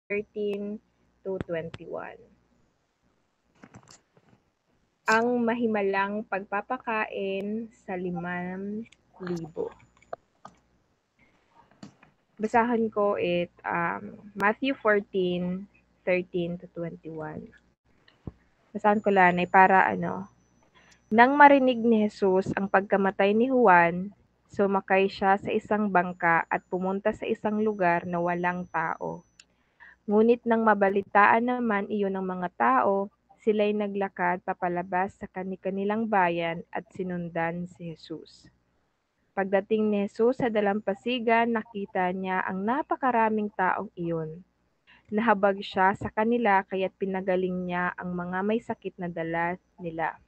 13 to 21. Ang mahimalang pagpapakain sa 5,000. Basahan ko Matthew 14, 13 to 21. Basahan ko lang para Nang marinig ni Jesus ang pagkamatay ni Juan, sumakay siya sa isang bangka at pumunta sa isang lugar na walang tao. Ngunit nang mabalitaan naman iyon ng mga tao, sila'y naglakad papalabas sa kani-kanilang bayan at sinundan si Jesus. Pagdating ni Jesus sa dalampasigan, nakita niya ang napakaraming taong iyon. Nahabag siya sa kanila kaya't pinagaling niya ang mga may sakit na dala nila.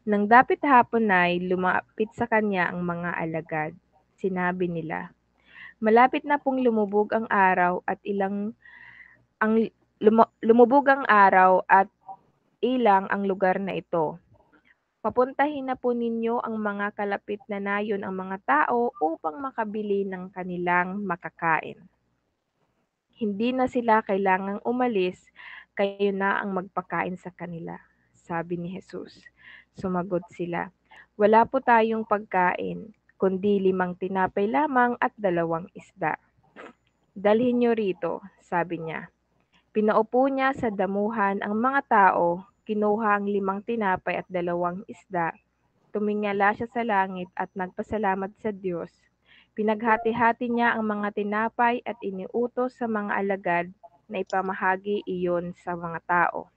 Nang dapit hapon ay lumapit sa kanya ang mga alagad. Sinabi nila, malapit na pong lumubog ang araw at lumubog ang araw at ilang ang lugar na ito. Papuntahin na po ninyo ang mga kalapit na nayon ang mga tao upang makabili ng kanilang makakain. Hindi na sila kailangang umalis, kayo na ang magpakain sa kanila, sabi ni Jesus. Sumagot sila, wala po tayong pagkain, kundi 5 tinapay lamang at 2 isda. Dalhin niyo rito, sabi niya. Pinaupo niya sa damuhan ang mga tao, kinuha ang 5 tinapay at 2 isda, tumingala siya sa langit at nagpasalamat sa Diyos. Pinaghati-hati niya ang mga tinapay at iniutos sa mga alagad na ipamahagi iyon sa mga tao.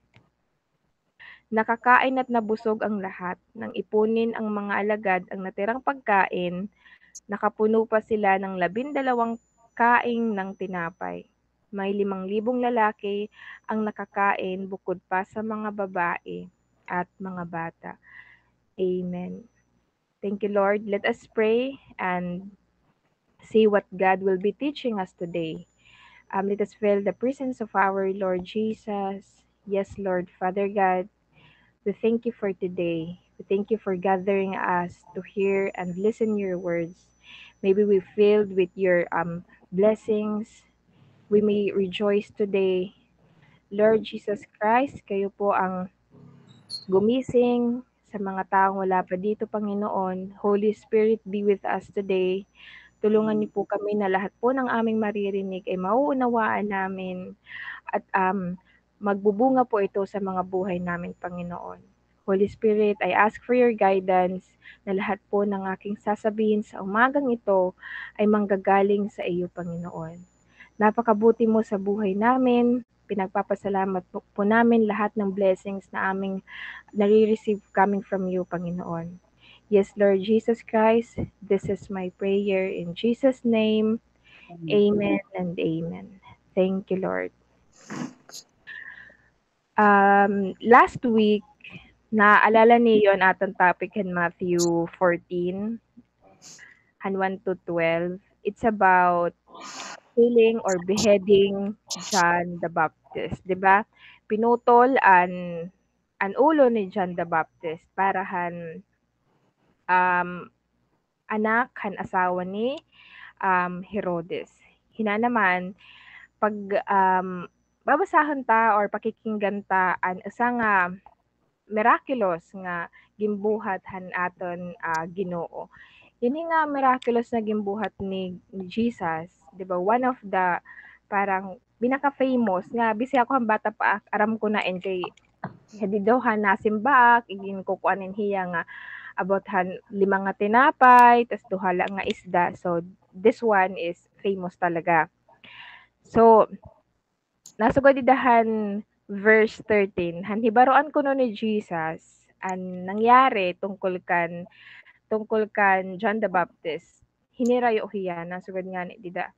Nakakain at nabusog ang lahat. Nang ipunin ang mga alagad ang natirang pagkain, nakapuno pa sila ng 12 kaing ng tinapay. May 5,000 lalaki ang nakakain bukod pa sa mga babae at mga bata. Amen. Thank you, Lord. Let us pray and see what God will be teaching us today. Let us feel the presence of our Lord Jesus. Yes, Lord, Father God, we thank you for today. We thank you for gathering us to hear and listen your words. Maybe we filled with your blessings. We may rejoice today. Lord Jesus Christ, kayo po ang gumising sa mga taong wala pa dito, Panginoon. Holy Spirit, be with us today. Tulungan niyo po kami na lahat po ng aming maririnig ay mauunawaan namin at magbubunga po ito sa mga buhay namin, Panginoon. Holy Spirit, I ask for your guidance na lahat po ng aking sasabihin sa umagang ito ay manggagaling sa iyo, Panginoon. Napakabuti mo sa buhay namin. Pinagpapasalamat po namin lahat ng blessings na aming nare-receive coming from you, Panginoon. Yes, Lord Jesus Christ, this is my prayer in Jesus' name. Amen and amen. Thank you, Lord. Last week, naalala niyo ang atong topic in Matthew 14, 1 to 12. It's about killing or beheading John the Baptist, 'di ba? Pinutol an ulo ni John the Baptist para anak asawa ni Herodes. Hina naman pag babasahon ta or pakikinggan ta an usa nga miraculous nga gimbuhat aton Ginoo. Yun nga miraculous na gimbuhat ni Jesus, 'di ba? One of the parang pinaka-famous nga bisag ako ang bata pa aram ko na kay hindi daw nasimbaak igin kukuanin hiya nga about 5 nga tinapay tas 2 nga isda. So this one is famous talaga. So nasugod idahan verse 13, hibaroan kuno ni Jesus ang nangyari tungkol kan John the Baptist. Hinirayo hiya nasugod nga ni dida.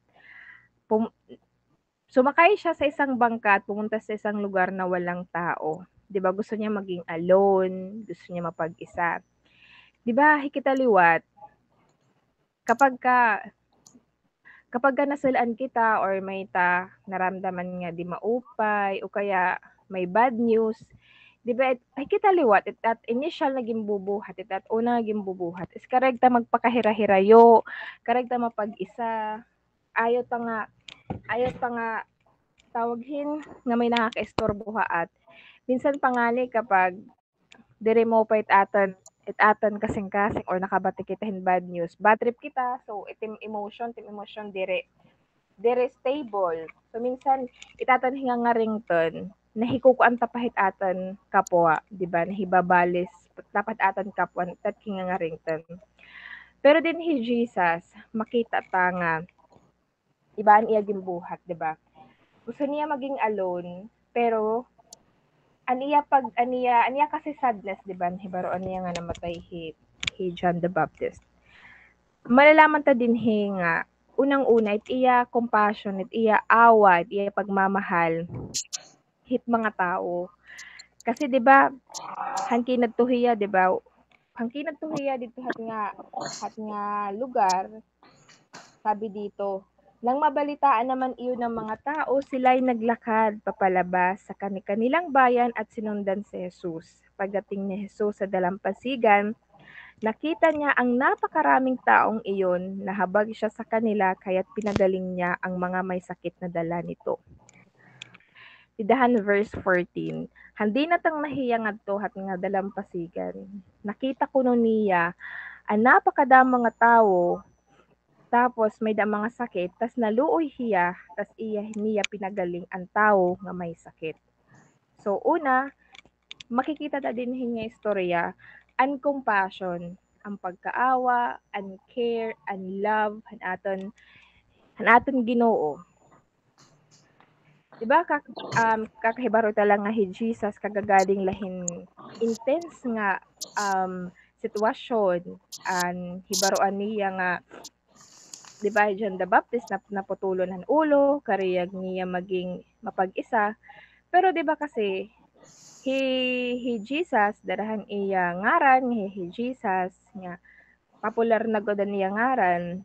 Sumakay siya sa isang bangka at pumunta sa isang lugar na walang tao. 'Di ba gusto niya maging alone, gusto niya mapag-isa. 'Di ba hikitaliwat kapag ka nasulaan kita or may naramdaman nga di maupay o kaya may bad news, 'di ba hikitaliwat at initial na gimbubuhat at una na gimbubuhat is kareg ta magpakahira-hirayo, kareg ta mapag-isa, ayaw pa nga tawaghin nga may nakakaistorbo ha at minsan pangali kapag diri mo pa itaton kasing-kasing or nakabati kitahin bad news. Bad trip kita, so team emotion dire stable. So minsan itatan hinga nga rington nahikukuan tapahit atan kapwa, di ba? Nahibabalis tapat atan kapwa tat hinga nga rington. Pero din hi Jesus, makita ta nga ibaan iya gimbuhat, di ba? Gusto niya maging alone, pero aniya kasi sadness, di ba? Hibaroan niya nga namatay hi John the Baptist. Malalaman ta din nga unang-una it iya compassion, it iya awa, it iya pagmamahal hit mga tao. Kasi 'di ba, hangkinad to hiya 'di ba? Hangkinad to hiya dito hat nga lugar, sabi dito. Nang mabalitaan naman iyon ng mga tao, sila'y naglakad papalabas sa kanilang bayan at sinundan si Jesus. Pagdating ni Jesus sa dalampasigan, nakita niya ang napakaraming taong iyon, nahabag siya sa kanila kaya't pinagaling niya ang mga may sakit na dala nito. Idahan verse 14. Handi natang nahiya ngadto nga dalampasigan. Nakita kuno niya ang napakadamang nga tawo tapos may da mga sakit tas naluoy hiya tas niya pinagaling ang tawo nga may sakit. So una, makikita ta din nga istorya ang compassion, ang pagkaawa, ang care, ang love, han aton Ginoo. Diba kakahibaro ta lang nga hi Jesus kagagaling lahin intense nga sitwasyon an hibaroan niya nga di ba John the Baptist na naputulon ang ulo kariyag niya maging mapag-isa pero di ba kasi hi Jesus darahan iya ngaran hi Jesus nga popular na gud niya ngaran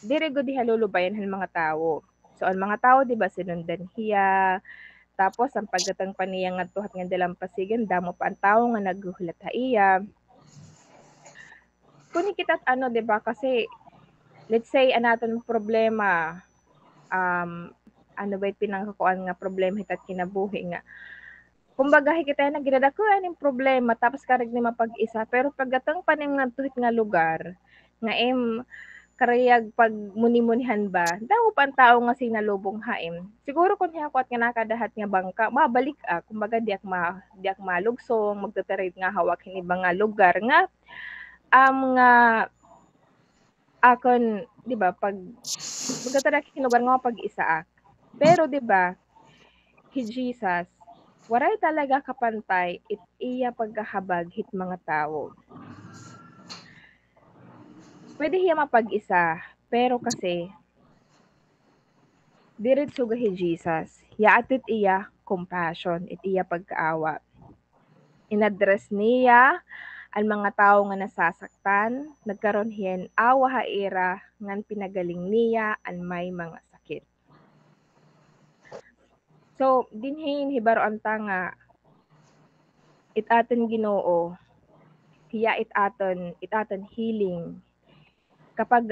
diri gud halulubayan han mga tawo. So ang mga tao di ba sinundan hiya tapos ang pagdatang pa niya ngadto nga dalampasigan damo pa ang tawo nga naghuhulat ha iya. Kuni kita't ano 'di ba kasi let's say anaton problema ano ba pinangkakuan nga problema hitat kinabuhi nga kumbaga hikita na ginadakuan ning problema tapos karig ni mapag-isa pero pagdatang pa ning ngadto nga lugar nga karayag pag muni-munihan ba daw pa ang tao nga sinalubong haim siguro kun hiyakot nga nakadahat nga bangka mabalik kumbaga diak malugsong magtatarid nga hawak hini nga lugar nga nga akon 'di ba pag magtatarid lugar nga pag-isa pero 'di ba hi Jesus waray talaga kapantay it iya pagkahabag hit mga tao. Pwede hiya mapag-isa, pero kasi diretso ga hi Jesus. Yaatit iya compassion, it iya pagkaawa. Inaddress niya ang mga tao nga nasasaktan, nagkaroon hiyan awa haira ngan pinagaling niya ang may mga sakit. So, dinhin hibaro anta nga itaton Ginoo, hiya itaton healing. Kapag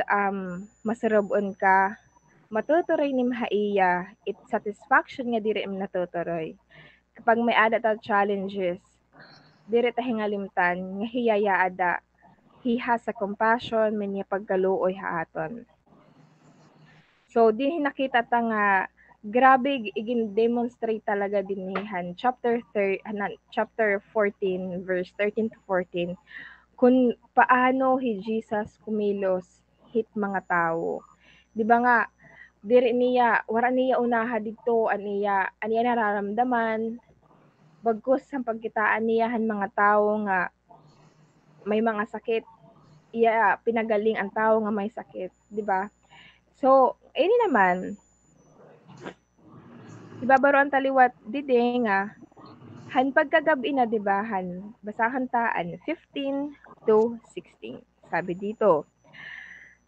masarobon ka, matuturoy ni mahaiya, it satisfaction nga diri im natuturoy. Kapag may ada ta challenges, diri ta hingalimtan nga hiyaya ada, hiha sa compassion, may niya pagkaluoy haaton. So, din nakita ta nga grabe igin demonstrate talaga dinhihan chapter 14 verse 13 to 14 kung paano hi Jesus kumilos hit mga tao. Di ba nga diri niya wala niya unaha didto aniya nararamdaman bagkus ang pagkitaan niya han mga tao nga may mga sakit iya pinagaling ang tao nga may sakit, di ba? So, ini naman ibabaro ang taliwat didi nga han pagkagabi na di ba han basahan taan 15 to 16. Sabi dito,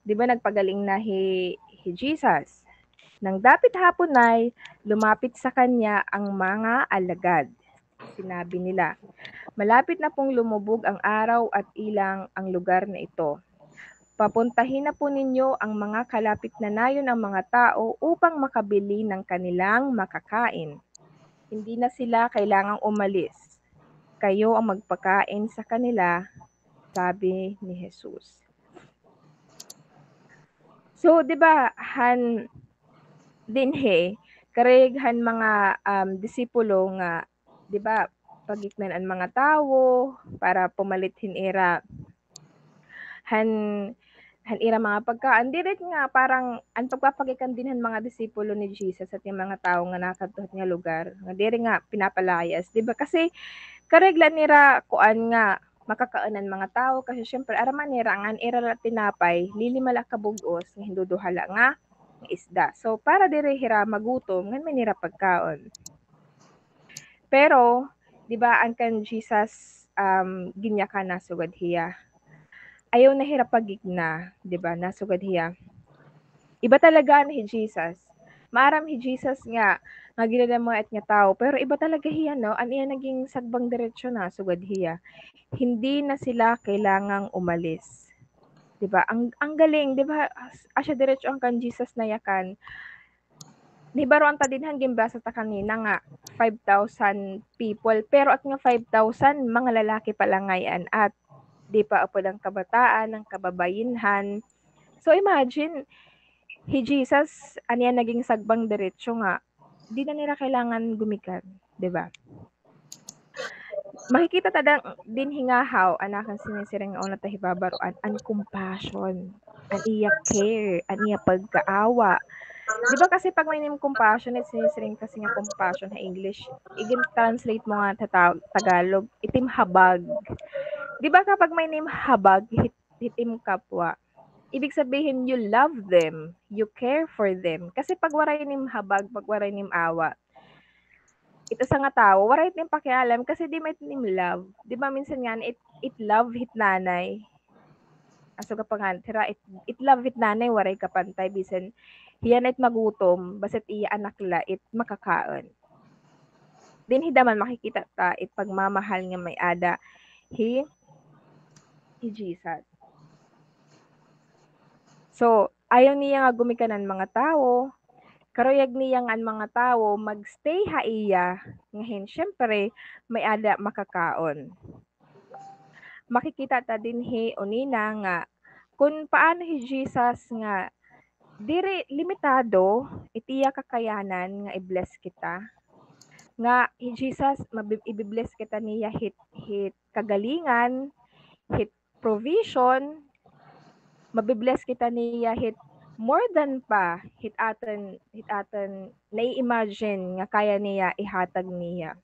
di ba nagpagaling na hi Jesus? Nang dapit hapon ay lumapit sa kanya ang mga alagad. Sinabi nila, malapit na pong lumubog ang araw at ilang ang lugar na ito. Papuntahin na po ninyo ang mga kalapit na nayon ng mga tao upang makabili ng kanilang makakain. Hindi na sila kailangang umalis. Kayo ang magpakain sa kanila, sabi ni Jesus. So, di ba, dinhi, karighan mga disipulo nga, di ba, pagiknan ang mga tawo para pumalit hinira han ira mga pagkaan direct nga parang ang pagpapagikan din han mga disipulo ni Jesus at yung mga tao nga nakadto nga lugar nga diri nga pinapalayas, di ba? Kasi kareglan nira kuan nga makakaanan mga tao kasi syempre araman nira ang ira la tinapay lilima la ka bug-os nga hinduduhala nga isda. So para diri hira magutom ngan may nira pagkaon. Pero di ba ang kan Jesus ginya ka nasugad hiya. Ayaw na hira pagigna, di ba? Nasugad hiya. Iba talaga ni Jesus. Maaram hi Jesus nga ginadamo at nga tao pero iba talaga hiya no an iya naging sagbang diretsyo na sugad hiya. Hindi na sila kailangang umalis. 'Di ba? Ang galing, 'di ba? Asya diretso ang kan Jesus na yakan. Nibaruan ta dinhan gimbasa ta kanina nga 5,000 people pero at nga 5,000 mga lalaki palangayan at di pa apod ang kabataan, ang kababayinhan. So imagine hi Jesus aniya naging sagbang diretsyo nga di na nila kailangan gumikan, 'di ba? Makikita ta din hingahaw anakan sinisiring nga una ta hibabaruan an compassion, an iya care, an iya pagkaawa. 'Di ba kasi pag may name compassionate sinisiring kasi nga compassion sa English, igin-translate mo nga ta Tagalog, itim habag. 'Di ba kapag may name habag, hitim kapwa, ibig sabihin you love them, you care for them. Kasi pag waray nim habag, pag waray nim awa, ito sa nga tao, waray nim pakialam kasi di may nim love. Di ba minsan nga, it love hit nanay. Aso ka pa nga, tira, it love hit nanay, waray kapantay, bisan hiyan it magutom, basit iya anak la, it makakaon. Din hidaman makikita ta, it pagmamahal nga may ada, hi Jesus. So, ayaw niya nga gumikanan mga tao, karuyag niyang ang mga tao magstay ha iya, ngayon syempre may ada makakaon. Makikita ta din hi unina nga kung paano hi Jesus nga diri limitado itiya kakayanan nga i-bless kita. Nga hi Jesus i-bless kita niya hit kagalingan, hit provision, mabibless kita niya hit more than pa hit aton nai-imagine nga kaya niya ihatag niya.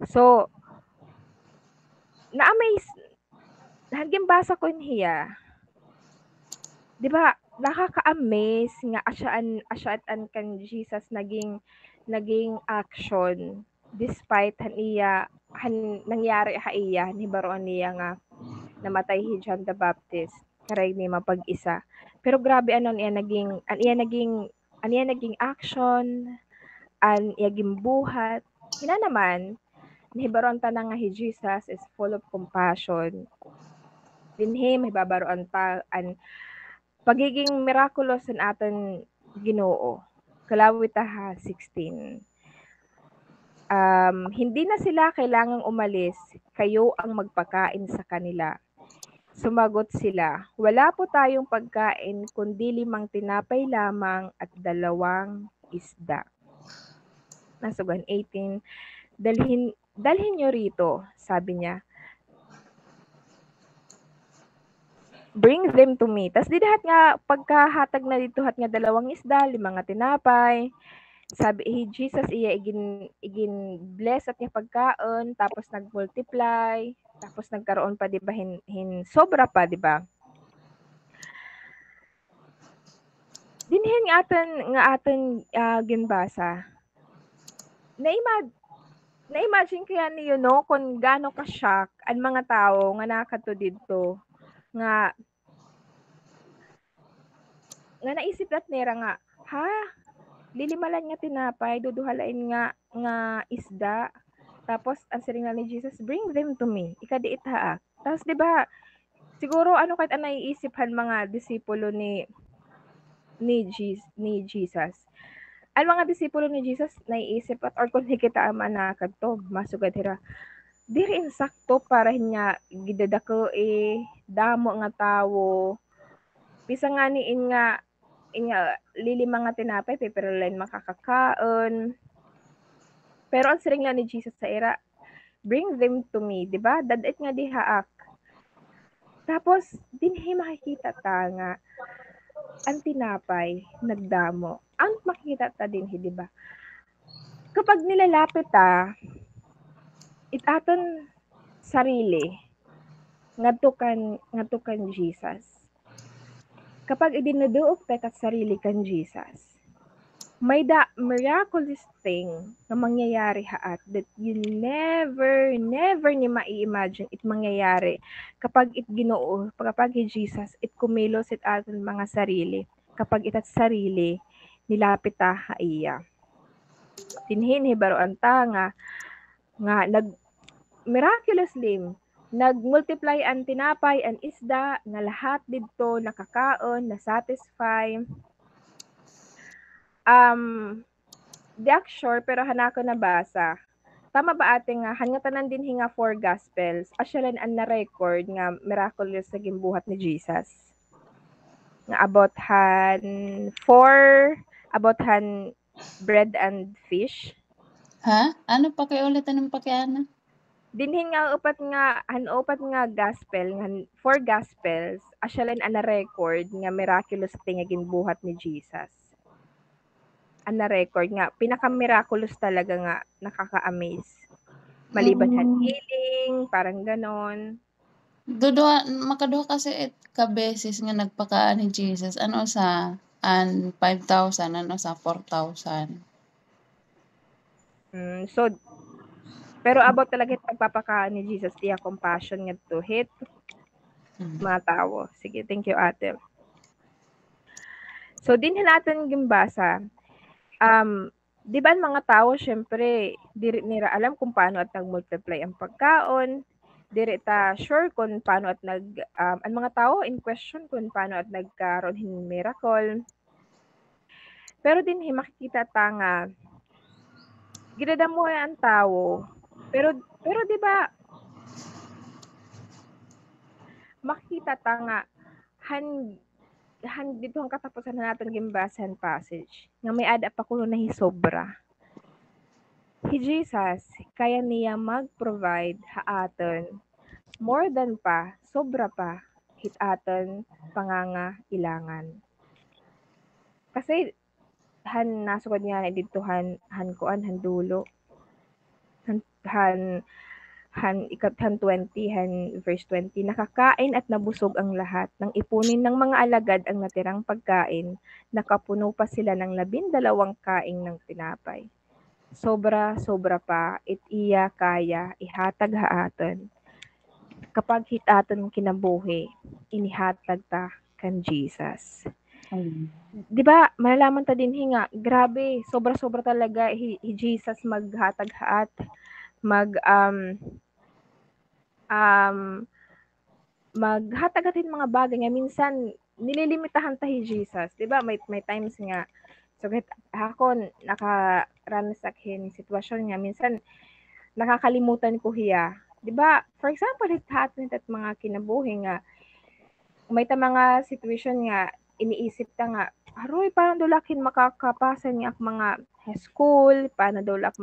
So na-amaze hanggang basa ko niya. 'Di ba nakaka-amaze nga asyaan kan Jesus naging action despite nangyari ha iya ni baruan niya nga namatay si John the Baptist karay ni mapag-isa. Pero grabe an iya naging action, an iya gimbuhat. Hina naman, nahibaruan ta na nga si Jesus is full of compassion. Dinhi mahibabaruan ta an pagiging miraculous an aton Ginoo. Kalawit ta ha 16. Hindi na sila kailangang umalis, kayo ang magpakain sa kanila. Sumagot sila, wala po tayong pagkain kundi 5 tinapay lamang at 2 isda. Nasugan 18, dalhin nyo rito, sabi niya. Bring them to me. Tas di dahat nga pagkahatag na dito hat nga 2 isda, 5 nga tinapay. Sabi Jesus iya igin bless at nga pagkaon tapos nag-multiply tapos nagkaroon pa di ba hin sobra pa di ba? Dinhin nga aton ginbasa. Na-imagine kaya niyo no kung gaano ka shock ang mga tao nga nakadto didto nga naisip lat nila nga ha lilimalan nga tinapay duduhalain nga isda tapos ang siringan ni Jesus bring them to me ikadiit ha tapos di ba Siguro ano kahit ang naiisiphan mga disipulo ni Jesus. Ang mga disipulo ni Jesus naiisip at or kung hikita ang manakad to, masugad hira. Diri insakto para niya gidadako damo nga tawo. Bisa nga niin nga lilima nga tinapay pero lain makakakaon. Pero ang siring lang ni Jesus sa ira, bring them to me, di ba? Dadait nga dihaak. Tapos, dinhi makikita ta nga ang tinapay nagdamo. Ang makikita ta din, di ba? Kapag nilalapit ta, itaton sarili ngadto kan Jesus. Kapag idinuduok ta kat sarili kan Jesus, may miraculous thing na mangyayari haat that you never ni mai-imagine it mangyayari kapag it Ginoo, kapag Jesus, it kumilos it aton mga sarili, kapag itat sarili, nilapit ta haiya. Dinhin hibaruan ta nga miraculously nag-multiply ang tinapay ang isda nga lahat didto nakakaon, na-satisfy. Di ako sure pero hanako nabasa. Tama ba ate nga nga tanan din hinga four gospels asyalan ang na-record nga miraculous sa gimbuhat ni Jesus. Nga about han bread and fish. Ha? Ano pakiulit ng pakiana? Dinhin nga upat nga gospel nga four gospels asyalan ang na-record nga miraculous thing nga ginbuhat ni Jesus. Ang na-record nga pinaka-miraculous talaga nga nakaka-amaze. Maliban han healing, parang ganon. Makaduha kasi ka beses nga nagpakaan ni Jesus. Ano sa 5,000, ano sa 4,000. So, pero about talaga yung pagpapakaan ni Jesus, tiya compassion nga to hit mga tao. Sige, thank you ate. So, din natin gimbasa. Di ba ang mga tao, syempre, diri nila alam kung paano at nag-multiply ang pagkaon. Diri ta sure kung paano at ang mga tao in question kung paano at nagkaroon ng miracle. Pero din makikita ta nga ginadamuhay ang tao. Pero di ba makikita ta nga dito ang katapusan na natin gimbasan passage nga may ada pa kuno na hisobra. Si Jesus, kaya niya mag-provide haaton more than pa, sobra pa, hitaton pangangailangan. Kasi nasugod niya na dito han dulo. Han 20, verse 20, nakakain at nabusog ang lahat. Nang ipunin ng mga alagad ang natirang pagkain, nakapuno pa sila ng 12 kaing ng tinapay. Sobra pa, iya kaya, ihatag haaton. Kapag hitaton kinabuhi, inihatag ta kan Jesus. Di ba, malalaman ta din nga, grabe, sobra talaga, Jesus maghatag haat, maghatagatin mga bagay nga minsan nililimitahan ta hi Jesus, 'di ba? May times nga so kahit ako nakaranas akin sitwasyon nga minsan nakakalimutan ko hiya. 'Di ba? For example, hitaton at mga kinabuhi nga may ta mga situation nga iniisip ta nga aroy paano daw lakin makakapasa ni ak mga school, paano daw lak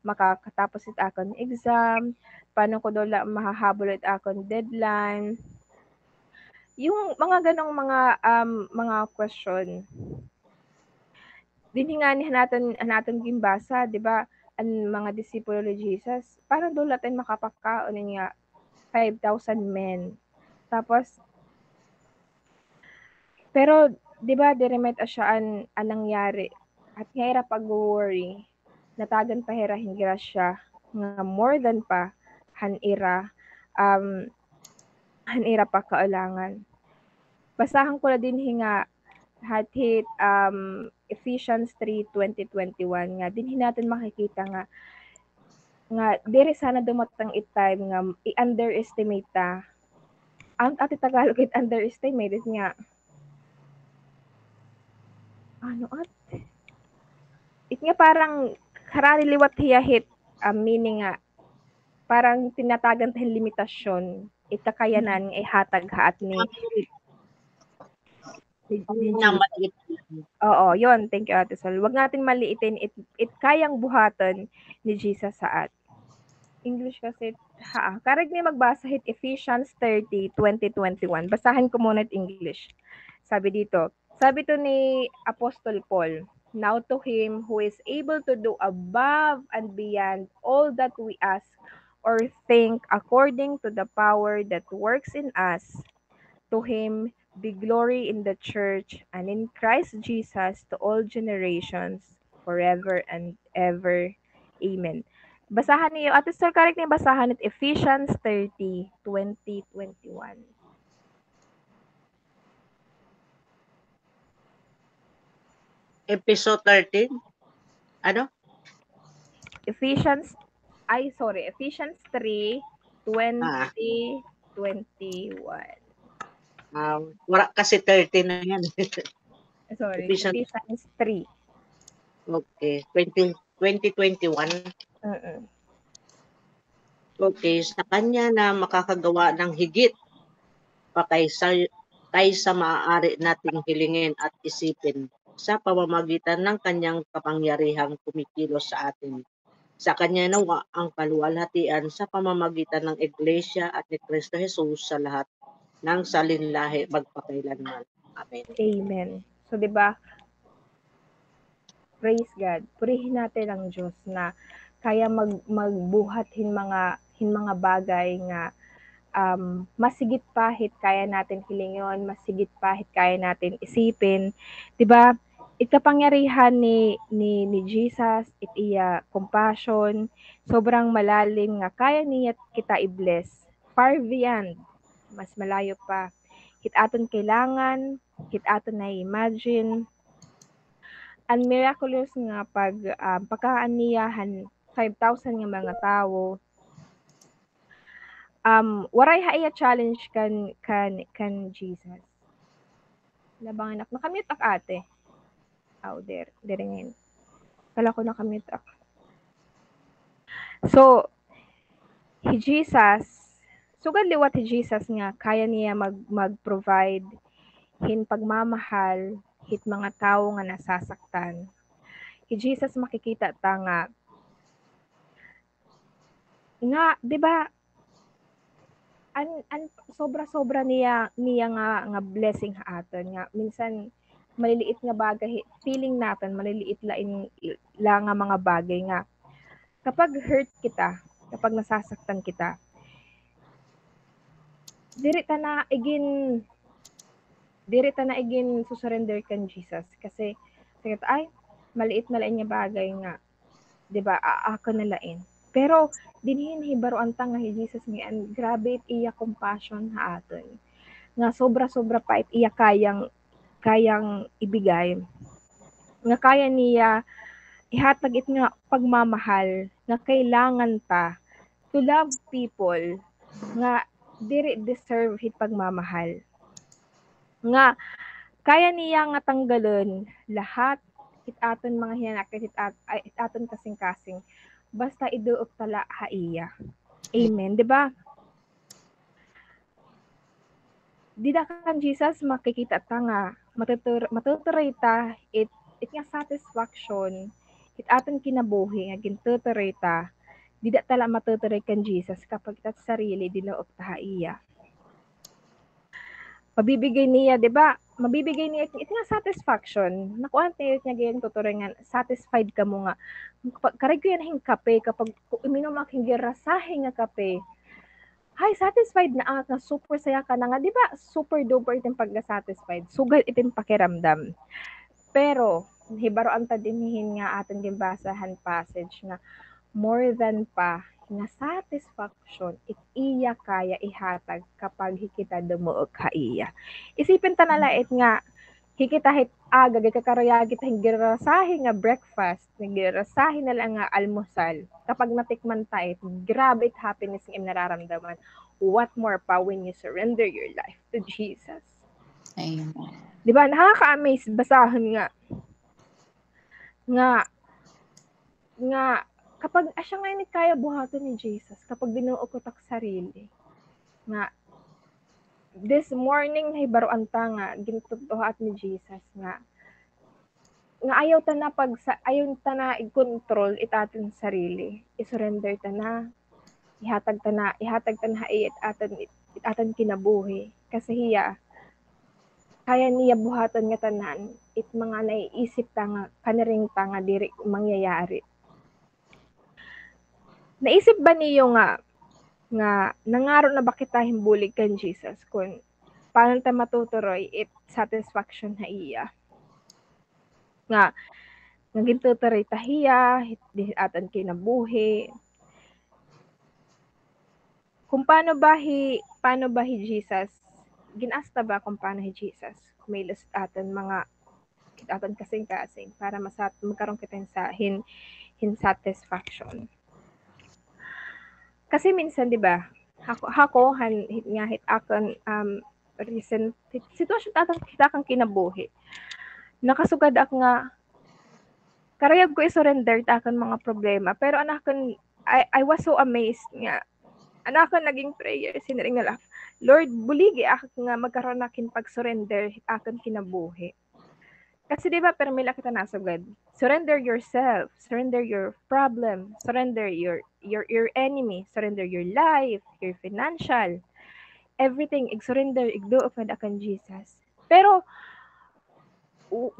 makakatapos it akon exam, paano ko daw mahahabol it akon deadline. Yung mga ganong mga question. Dinhingani natin gimbasa, di ba? Ang mga disipulo ni Jesus, parang daw natin makapakaon niya 5,000 men. Tapos, pero di ba diremet asya ang nangyari at nga pag-worry natagan pa hirahin grasya nga more than pa hanira pa kaulangan. Basahan ko na din hinga hathit Ephesians 3:20-21 nga din natin makikita nga diri sana dumatang it time nga i-underestimate ta Ang ati Tagalog it underestimated nga. Ano at? It nga parang harari liwat hiyahit meaning nga parang tinatagan tayong limitasyon ikakayanan nga ihatag haat ni Nang Jesus. maliit. Oo, yun. Thank you, Ate Sol. Huwag natin maliitin. It kayang buhatan ni Jesus saat. English kasi, karag ni magbasa hit Ephesians 30, 20-21. Basahin ko muna English. Sabi dito, sabi to ni Apostle Paul, now to him who is able to do above and beyond all that we ask or think according to the power that works in us, to him be glory in the church and in Christ Jesus to all generations, forever and ever. Amen. Basahan niyo, Ate Sir, correct niyo basahan it Ephesians 30, 20-21. Episode 13? Ano? Ephesians 3, 20, 21. Wala kasi 30 na yan. Sorry, Ephesians, Ephesians 3. okay. 2021. Uh-uh. Okay. Sa kanya na makakagawa ng higit pa kaysa maaari nating hilingin at isipin sa pamamagitan ng kanyang kapangyarihang kumikilos sa atin. Sa kanya nawa ang kaluwalhatian sa pamamagitan ng Iglesia at ni Kristo Jesus sa lahat ng salinlahi magpakailanman. Amen. Amen. So, di ba, praise God. Purihin natin ang Diyos na kaya magbuhat hin mga bagay nga masigit pa hit kaya natin hilingon, masigit pa hit kaya natin isipin. 'Di ba? Ikapangyarihan ni Jesus, it iya compassion, sobrang malalim nga kaya niya kita i-bless. Far beyond, mas malayo pa. Hit aton kailangan, hit aton na imagine. Ang miraculous nga pagkaaniyahan 5,000 nga mga tao, waray haiya challenge kan Jesus. Labang anak, nakamute ak ate. There ngayon. Kala ko nakamute ak. So, Jesus, sugad liwat Jesus nga, kaya niya mag-provide hin pagmamahal, hit mga tao nga nasasaktan. Jesus makikita ta nga, 'di ba, sobra-sobra niya nga blessing ha aton nga minsan maliliit nga bagay feeling natin maliliit lang nga mga bagay nga kapag hurt kita, kapag nasasaktan kita, diri ta na igin susurrender kan Jesus kasi sige ay maliit na lain nga bagay nga 'di ba ako na lain. Pero dinhin hibaruan ta nga Jesus nga grabe iya compassion ha aton. Nga sobra-sobra pa iya kayang ibigay. Nga kaya niya ihatag it nga pagmamahal nga kailangan ta to love people nga diri deserve hit pagmamahal. Nga kaya niya nga tanggalon lahat hit aton mga hinanakit hit aton kasing-kasing basta iduok tala haiya. Amen, 'di ba? Dida kan Jesus makikita ta nga matuturay ta it nga satisfaction it aton kinabuhi nga gintuturay ta dida tala matuturay kan Jesus kapag ita sarili dinuok ta haiya. Mabibigay niya, 'di ba? Mabibigay niya it nga satisfaction. Nakuha niya niya gayon tuturay nga satisfied ka mo nga. Karag ko yan hing kape kapag uminom ak hingi rasahe nga kape. Hay, satisfied na nga super saya ka na nga, 'di ba? Super duper iting pagka-satisfied. Sugal iting pakiramdam. Pero hibaroan ta dinhin nga aton ginbasahan passage nga more than pa nga satisfaction it iya kaya ihatag kapag hikita dumuog ka iya. Isipin ta nalait nga hikita aga gagkakarayagi ta girasahi nga breakfast, girasahi na lang nga almusal. Kapag natikman ta it, grabe it happiness nga nararamdaman. what more pa when you surrender your life to Jesus? Amen. Di ba? Nakaka-amaze basahan nga kapag siya nga ni kaya buhaton ni Jesus, kapag binuo ko tak sarili, nga this morning nahibaruan ta nga gintutuhat ni Jesus nga ayaw ta na i-control itaton sarili, i-surrender ta na, ihatag ta na itaton kinabuhi kasi hiya kaya niya buhaton nga tanan it mga naiisip ta nga kaniring ta nga diri mangyayari. Naisip ba niyo nga nangaro na ba kita himbulig kan Jesus kung paano ta matuturoy it satisfaction na iya? Nga gintuturoy ta hiya, di atan kinabuhi. Kung paano ba hi Jesus, ginasta ba kung paano hi Jesus kumilos atan mga atan kasing-kasing para magkaroon kita sa hin satisfaction. Kasi minsan 'di ba? Hako hit akon recent sitwasyon kita kang kinabuhi. Nakasugad ako nga karayag ko i-surrender ta akon mga problema pero anakon I was so amazed nga anakon naging prayer siniring nga Lord buligi ako nga magkaroon nakin pag-surrender akon kinabuhi. Kasi 'di ba permila kita nasugad. Surrender yourself, surrender your problem, surrender your enemy, surrender your life, your financial, everything surrender igduok na akan Jesus. Pero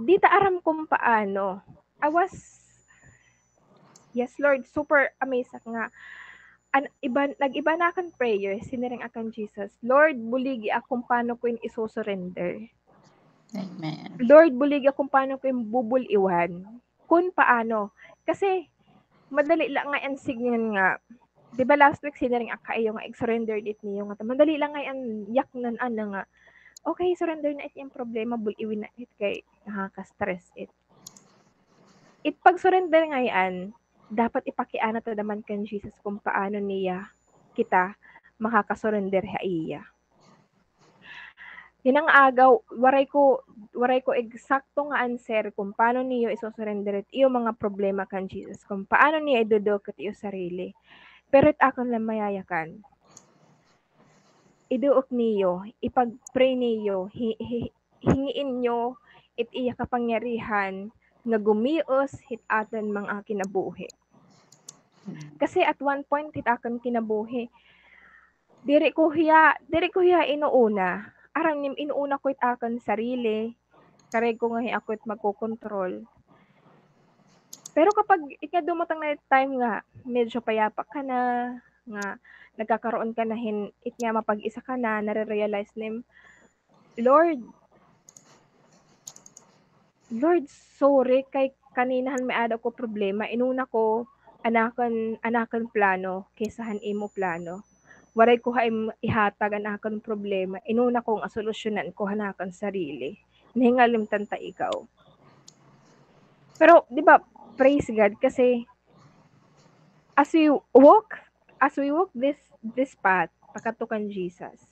di ta aram kung paano. Yes Lord, super amazed nga nag-iba na akan prayer siniring akan Jesus. Lord buligi akong paano ko iso-surrender. Amen. Lord, buligi akong paano ko yung bubuliwan. Kung paano. Kasi, madali lang nga yan signan nga. Di ba last week sinaring akayo nga, surrender it niyo nga. Madali lang nga yan, yak nan nga. Okay, surrender na it yung problema, buliwin na it kay nakaka-stress it. It pag-surrender nga yan, dapat ipakiana to naman kan Jesus kung paano niya kita makakasurrender ha iya. Yan ang agaw, waray ko eksakto nga answer kung paano niyo isosurrender iyo mga problema kan Jesus, kung paano niya idudukot iyo sarili. Pero it akon lang mayayakan. Iduok niyo, ipag-pray niyo, hingiin niyo it iya kapangyarihan nga gumios hit aton mga kinabuhi. Kasi at one point hit akon kinabuhi, diri ko hiya inuuna. Arang nim inuuna ko it akan sarili, kareg ko nga ako it magkokontrol. Pero kapag dumatang na time nga, medyo payapa ka na, nga nagkakaroon ka na it nga mapag-isa ka na, nare-realize nim, Lord, sorry, kay kaninahan may ada ko problema, inuna ko, anakan plano, kaysahan imo plano. Waray ko ihatag ang akong problema, inuna kong asolusyonan ko hanakan sarili. Nahingalim tanta ikaw. Pero, di ba, praise God, kasi as we walk this path, pakatukan Jesus,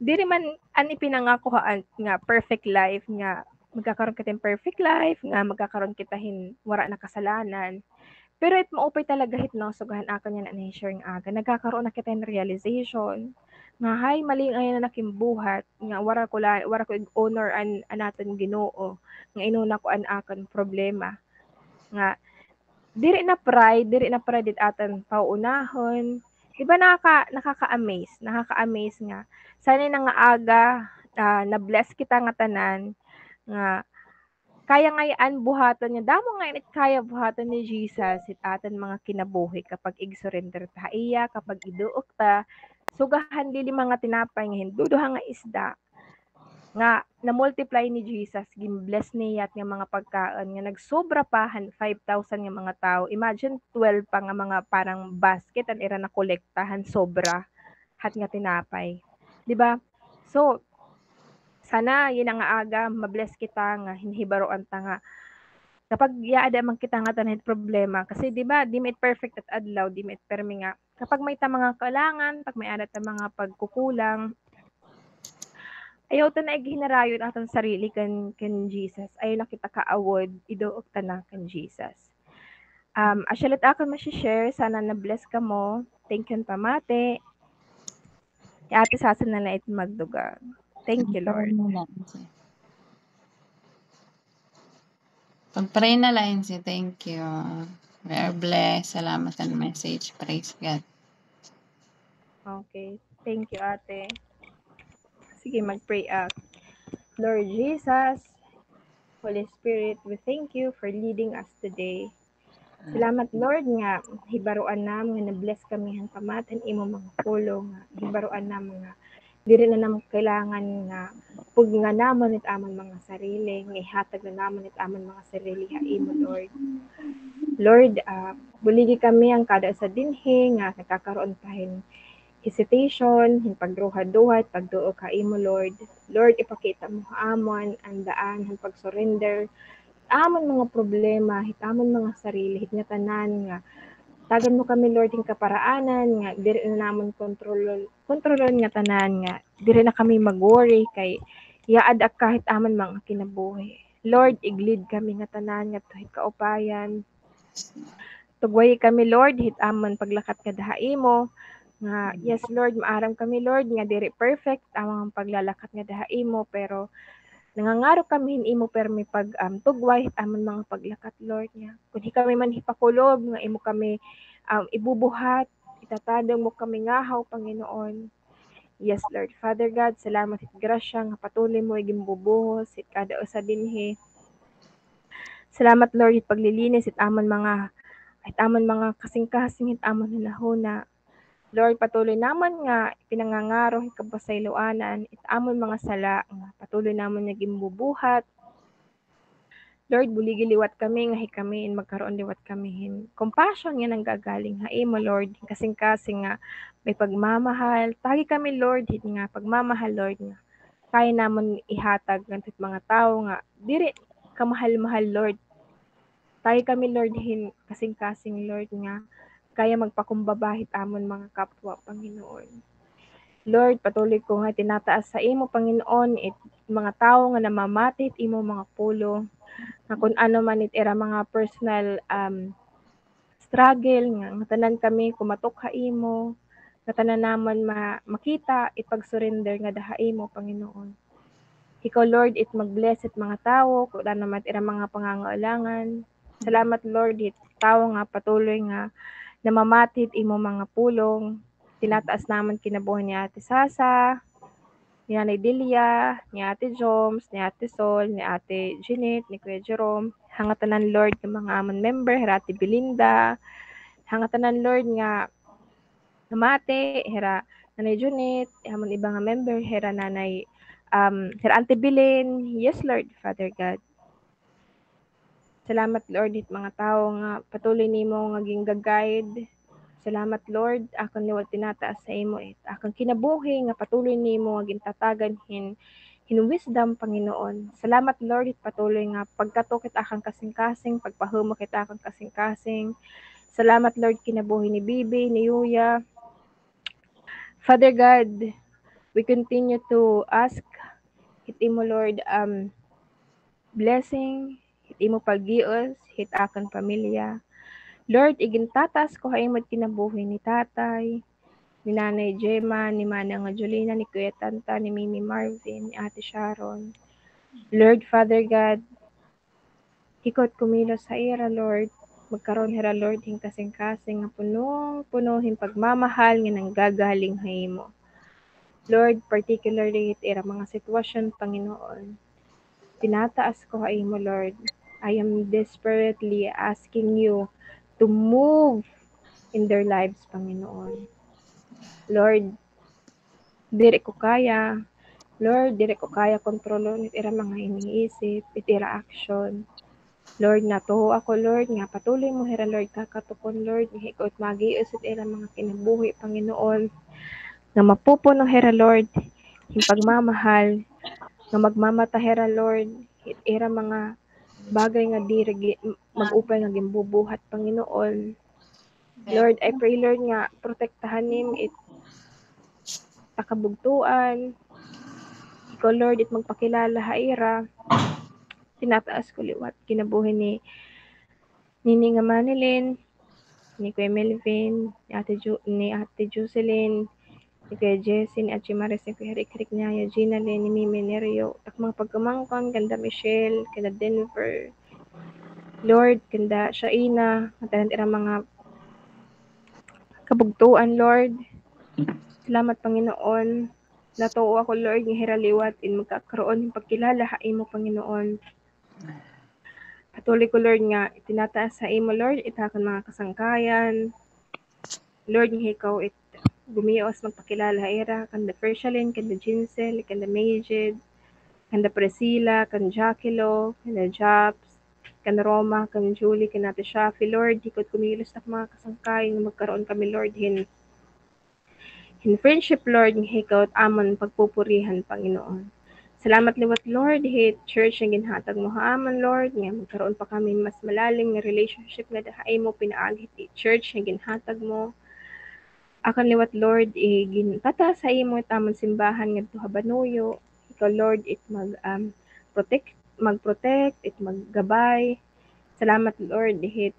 di man ipinangako nga perfect life, nga magkakaroon kita perfect life, nga magkakaroon kita wala na kasalanan. Pero it maupay talaga hit no sugahan akan yan na sharing aga. Nagkakaroon na kita ng realization nga hay mali ngayon na nakimbuhat nga wara ko honor natin Ginoo nga inuna ko an akan problema nga diri na pride dit atan pauunahon. Diba nakaka-amaze nga sana na nga aga na bless kita nga tanan nga kaya ngayon buhatan niya. Damo ngayon kaya buhatan ni Jesus it atan mga kinabuhi kapag ig-surrender ta iya, kapag iduok ta, sugahan dili mga tinapay nga hinduduha nga isda nga na-multiply ni Jesus, gin-bless niya at nga mga pagkaon nga nagsobra pa 5,000 nga mga tao. Imagine 12 pa nga mga parang basket an ira na kolektahan sobra hat nga tinapay. 'Di ba? So, sana yun nga aga mabless kita nga hinhibaroan ta nga Kapag yaada man kita nga tanan problema kasi di ba di met perfect at adlaw di met permi nga kapag may ta mga kailangan pag may ada ta mga pagkukulang ayaw ta na ginarayon aton sarili kan Jesus ayaw na kita kaawod iduok ta na kan Jesus. Asyalit ako share sana na bless ka mo. Thank you pamate. Ate sasa na lang it magdugang. Thank you Lord. Pag-pray na lang si thank you. We are blessed. Salamat sa message. Praise God. Okay. Thank you, ate. Sige, mag-pray out. Lord Jesus, Holy Spirit, we thank you for leading us today. Salamat, Lord, nga hibaruan nam nga na-bless kami han pamatan imo mga pulong nga hibaruan nam nga diri na nam kailangan nga pug nga namon it amon mga sarili nga ihatag na namon it amon mga sarili ha imo Lord. Lord, buligi kami ang kada sa dinhi nga nakakaroon pa hesitation, pagduha-duhat, pagduo ka imo Lord. Lord, ipakita mo amon ang daan ang pag-surrender. Amon mga problema, hitamon mga sarili, hit nga tanan nga. Tagan mo kami Lord yung kaparaanan nga diri na namon kontrolon nga tanan nga. Diri na kami mag-worry kay yaad ak kahit amon mga kinabuhi. Lord, iglid kami nga tanan nga tuhit kaupayan. Tugway kami Lord, hit amon paglakat nga daha imo nga yes Lord maaram kami Lord nga diri perfect amang paglalakat nga daha imo pero nangangaro kami imo permi pag tugway amon mga paglakat Lord nga kun kami man hipakulob nga imo kami ibubuhat itatadong mo kami ngahaw Panginoon. Yes Lord Father God, salamat at grasya nga patuloy mo igimbubuhos it kada usa dinhi. Salamat Lord it paglilinis it amon mga kasing-kasing it amon hunahuna. Lord, patuloy naman nga pinangangaro kabasay luanan, itamon mga sala nga patuloy naman nga gimbubuhat. Lord, buligi liwat kami nga hikami magkaroon liwat kami hin. Compassion nga nanggagaling ha imo Lord, kasing-kasing nga may pagmamahal. Tagi kami Lord, hit nga pagmamahal Lord nga. Kaya namon ihatag ngantit mga tao nga diri kamahal-mahal Lord. Tagi kami Lord hin kasing-kasing Lord nga kaya magpakumbabahit amon mga kapwa, Panginoon. Lord, patuloy ko nga tinataas sa imo, Panginoon, mga tao nga namamatit imo mga pulo, na kung ano man era mga personal struggle, nga tanan kami kumatok ha imo, nga tanan namon makita, ipag-surrender nga daha imo, Panginoon. Ikaw, Lord, mag-bless it mga tao, kung ano man era mga pangangailangan. Salamat, Lord, tao nga patuloy nga namamatit imo mga pulong. Tinataas naman kinabuhi ni Ate Sasa, ni Nanay Delia, ni Ate Joms, ni Ate Sol, ni Ate Jeanette, ni Kuya Jerome. Hangatanan Lord ng mga amon member, hera Ate Belinda. Hangatanan Lord nga namate, hera Nanay Jeanette, hamon ibang nga member, hera Nanay hera Ate Bilin. Yes Lord, Father God. Salamat Lord it mga tao nga patuloy nimo nga ging-guide. Salamat Lord, akon niwal tinataas sa imo akong kinabuhi nga patuloy nimo nga gintatagan hin wisdom Panginoon. Salamat Lord it patuloy nga pagkatok kita akong kasing-kasing, pagpahumok kita akong kasing-kasing. Salamat Lord kinabuhi ni Bibi, ni Yuya. Father God, we continue to ask hit imo Lord blessing, hit imo paggios, hit akon pamilya. Lord, igintatas ko hay kinabuhi ni tatay, ni Nanay Gemma, ni Manang Jolina, ni Kuya Tanta, ni Mimi Marvin, ni Ate Sharon. Lord, Father God, hikot kumilos sa ira, Lord. Magkaroon hira, Lord, hing kasing-kasing nga punong-punohin pagmamahal nga nanggagaling hay mo. Lord, particularly it ira mga sitwasyon, Panginoon. Tinataas ko hay mo, Lord. I am desperately asking you to move in their lives, Panginoon. Lord, diri ko kaya. Lord, diri ko kaya kontrolon itira mga iniisip, itira action. Lord, natuho ako, Lord, nga patuloy mo, hira, Lord, kakatukon, Lord, nga hikot magiis itira mga kinabuhi, Panginoon, nga mapupuno, hira, Lord, yung pagmamahal, nga magmamata, hira, Lord, itira mga bagay nga di mag-upay nga gimbubuhat, Panginoon. Lord, I pray, Lord, nga protektahan nim it takabugtuan. Ikaw, Lord, it magpakilala haira. Tinataas ko liwat kinabuhi ni nga Manilyn, ni Kuya Melvin, ni Ate Jocelyn, ni Kuya Jessie, ni Ate Maris, ni Kuya Rick niya, Gina Lynn, ni Mimi Nerio, at mga pagkamangkon, kanda Michelle, kanda Denver, Lord, kanda Shaina, at mga kabugtuan, Lord. Salamat, Panginoon. Natuo ako, Lord, ng hiraliwat in magkakaroon ng pagkilala ha imo, Panginoon. Patuloy ko, Lord, nga itinataas sa imo, Lord, itakon mga kasangkayan. Lord, nga ikaw gumios magpakilala haira, kanda Pershalin, kanda Jinsel, kanda Majid, kanda Priscilla, kanda Jackilo, kanda Japs, kanda Roma, kanda Julie, kanda Ate Shafi, Lord, ikot kumilos na mga kasangkayan, magkaroon kami, Lord, in friendship, Lord, nga ikaw at amon pagpupurihan, Panginoon. Salamat liwat, Lord, hit church nga ginhatag mo haamon, Lord, nga magkaroon pa kami mas malalim nga relationship nga dahay mo pinaagit church nga ginhatag mo. Akan liwat, Lord, ginpata sa imo tamang simbahan nga Habanuyo. Ikaw, Lord, it mag-protect, it maggabay. Salamat, Lord, hit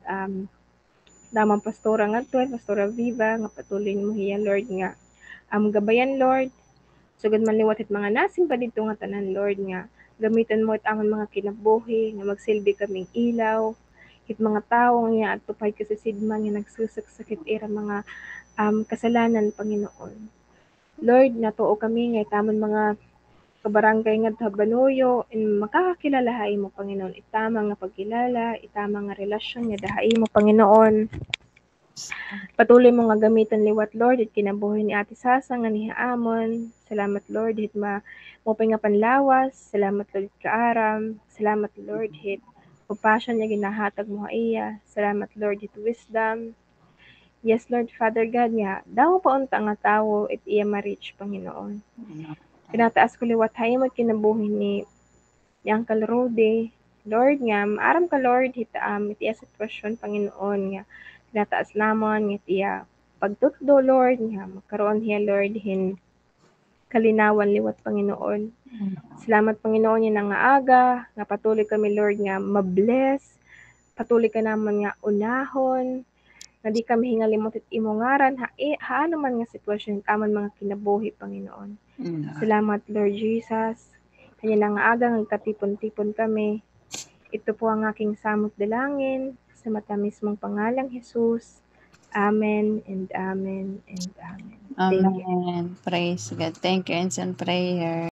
damang pastora nga Pastora Viva, nga patuloy mo hiya, Lord, nga gabayan, Lord. Sugad man liwat it mga nasin pa dito nga tanan, Lord, nga gamitan mo it amon mga kinabuhi, nga magsilbi kaming ilaw, hit mga tao nga at tupay kasi sidman nga nagsusuk-sakit ira mga kasalanan, Panginoon. Lord, natuo kami nga tamon mga kabarangay nga Habanuyo, makakakilala hay mo, Panginoon, itama nga pagkilala, itama nga relasyon nga dahay mo, Panginoon. Patuloy mo nga gamitan liwat, Lord, at kinabuhi ni Ate Sasa nga nihaamon. Salamat, Lord, hit mo nga panlawas. Salamat, Lord, kaaram. Salamat, Lord, hit compassion nga ginahatag mo iya. Salamat, Lord, hit wisdom. Yes, Lord, Father God, nga daw paunta nga tao it iya ma-reach, Panginoon. Pinataas ko liwat hay mo kinabuhi ni Uncle Rudy. Lord, nga maaram ka, Lord, hit iya sitwasyon, Panginoon, nga tinataas namon nga iya pagtutdo, Lord, nga magkaroon hiya, Lord, hin kalinawan liwat, Panginoon. Salamat, Panginoon, nga nga aga, nga patuloy kami, Lord, nga mabless, patuloy ka naman nga unahon, nga di kami hingalimot at imo ngaran, haano man nga sitwasyon, tamon mga kinabuhi, Panginoon. Salamat, Lord Jesus. Kanya na nga aga, nga katipon-tipon kami. Ito po ang aking samot dalangin, sa matamis mong pangalang Jesus. Amen and amen and amen. Thank you. Amen. Praise God. Thank you, Instant Prayer.